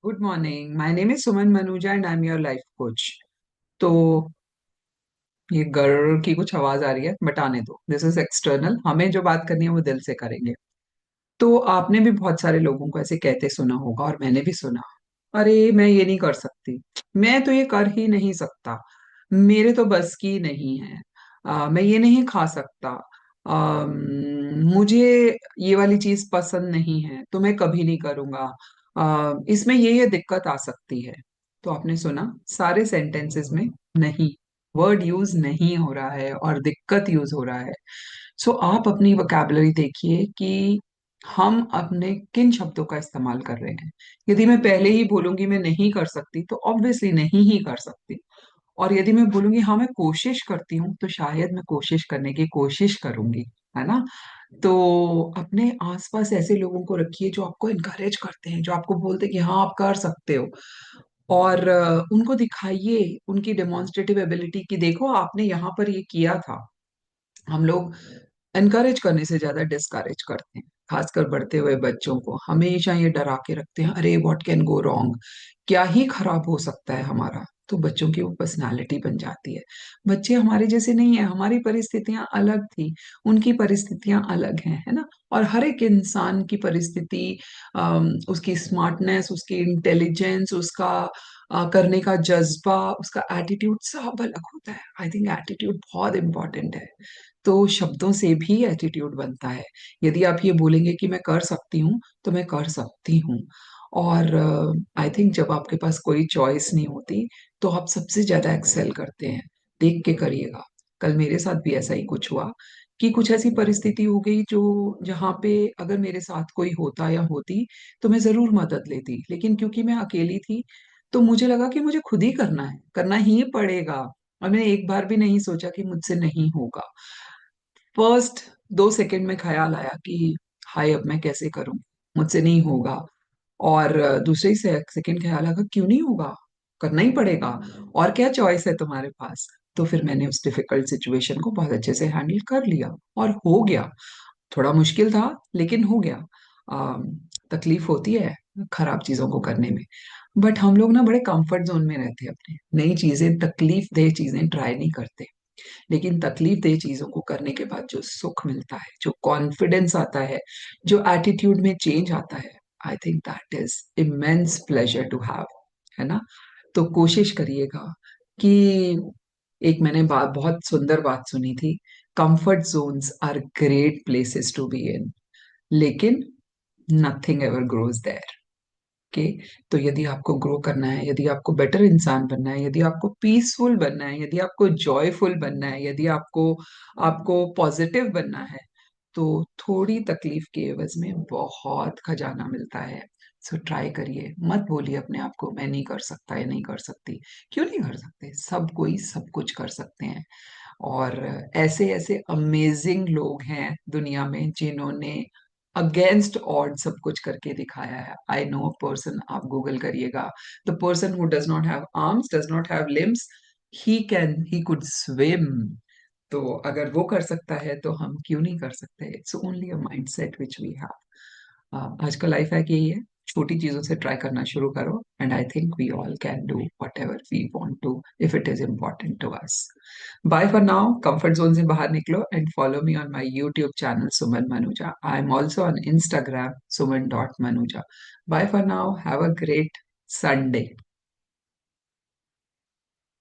Good morning. My name is Suman Manuja and I am your life coach. तो ये घर की कुछ आवाज आ रही है, बट आने दो। This is external. हमें जो बात करनी है वो दिल से करेंगे। तो आपने भी बहुत सारे लोगों को ऐसे कहते सुना होगा, और मैंने भी सुना, अरे मैं ये नहीं कर सकती, मैं तो ये कर ही नहीं सकता, मेरे तो बस की नहीं है, मैं ये नहीं खा सकता, मुझे ये वाली चीज पसंद नहीं है तो मैं कभी नहीं करूंगा, इसमें ये दिक्कत आ सकती है। तो आपने सुना, सारे सेंटेंसेस में नहीं, वर्ड यूज नहीं हो रहा है और दिक्कत यूज हो रहा है। सो आप अपनी वोकैबुलरी देखिए कि हम अपने किन शब्दों का इस्तेमाल कर रहे हैं। यदि मैं पहले ही बोलूंगी मैं नहीं कर सकती, तो ऑब्वियसली नहीं ही कर सकती। और यदि मैं बोलूंगी हाँ मैं कोशिश करती हूँ, तो शायद मैं कोशिश करने की कोशिश करूंगी, है ना। तो अपने आसपास ऐसे लोगों को रखिए जो आपको इनकरेज करते हैं, जो आपको बोलते हैं कि हाँ आप कर सकते हो। और उनको दिखाइए उनकी डेमोन्स्ट्रेटिव एबिलिटी की, देखो आपने यहाँ पर ये किया था। हम लोग एनकरेज करने से ज्यादा डिस्करेज करते हैं, खासकर बढ़ते हुए बच्चों को हमेशा ये डरा के रखते हैं, अरे व्हाट कैन गो रॉन्ग, क्या ही खराब हो सकता है हमारा। तो बच्चों की वो पर्सनालिटी बन जाती है। बच्चे हमारे जैसे नहीं है, हमारी परिस्थितियां अलग थी, उनकी परिस्थितियां अलग हैं, है ना। और हर एक इंसान की परिस्थिति, उसकी स्मार्टनेस, उसकी इंटेलिजेंस, उसका करने का जज्बा, उसका एटीट्यूड सब अलग होता है। आई थिंक एटीट्यूड बहुत इंपॉर्टेंट है। तो शब्दों से भी एटीट्यूड बनता है। यदि आप ये बोलेंगे कि मैं कर सकती हूँ, तो मैं कर सकती हूँ। और आई थिंक जब आपके पास कोई चॉइस नहीं होती, तो आप सबसे ज्यादा एक्सेल करते हैं। देख के करिएगा। कल मेरे साथ भी ऐसा ही कुछ हुआ कि कुछ ऐसी परिस्थिति हो गई जो, जहाँ पे अगर मेरे साथ कोई होता या होती, तो मैं जरूर मदद लेती, लेकिन क्योंकि मैं अकेली थी, तो मुझे लगा कि मुझे खुद ही करना है, करना ही पड़ेगा। और मैंने एक बार भी नहीं सोचा कि मुझसे नहीं होगा। फर्स्ट 2 सेकंड में ख्याल आया कि हाय अब मैं कैसे करूं, मुझसे नहीं होगा। और दूसरे ही सेकंड ख्याल आया क्यों नहीं होगा, करना ही पड़ेगा, और क्या चॉइस है तुम्हारे पास। तो फिर मैंने उस डिफिकल्ट सिचुएशन को बहुत अच्छे से हैंडल कर लिया और हो गया। थोड़ा मुश्किल था, लेकिन हो गया। अम, तकलीफ होती है खराब चीजों को करने में, बट हम लोग ना बड़े कंफर्ट जोन में रहते हैं, अपने नई चीजें, तकलीफ दे चीजें ट्राई नहीं करते। लेकिन तकलीफ दे चीजों को करने के बाद जो सुख मिलता है, जो कॉन्फिडेंस आता है, जो एटीट्यूड में चेंज आता है, I think that is immense pleasure to have, है ना। तो कोशिश करिएगा कि, एक मैंने बहुत सुंदर बात सुनी थी, comfort zones are great places to be in, लेकिन नथिंग एवर ग्रोज देयर। के, तो यदि आपको ग्रो करना है, यदि आपको बेटर इंसान बनना है, यदि आपको पीसफुल बनना है, यदि आपको जॉयफुल बनना है, यदि आपको आपको पॉजिटिव बनना है, तो थोड़ी तकलीफ के एवज में बहुत खजाना मिलता है। सो ट्राई करिए, मत बोलिए अपने आप को मैं नहीं कर सकता या नहीं कर सकती। क्यों नहीं कर सकते, सब कोई सब कुछ कर सकते हैं। और ऐसे ऐसे अमेजिंग लोग हैं दुनिया में जिन्होंने अगेंस्ट ऑड सब कुछ करके दिखाया है। आई नो अ पर्सन, आप गूगल करिएगा, the person who does not have arms, does not have limbs, he could swim. तो अगर वो कर सकता है तो हम क्यों नहीं कर सकते। It's only a mindset which we have. आज का लाइफ हैक यही है, छोटी चीजों से ट्राई करना शुरू करो, and I think we all can do whatever we want to, if it is important to us. Bye for now, comfort zone से बाहर निकलो and follow me on my YouTube channel Suman Manuja. I am also on Instagram Suman dot Manuja. Bye for now, have a great Sunday.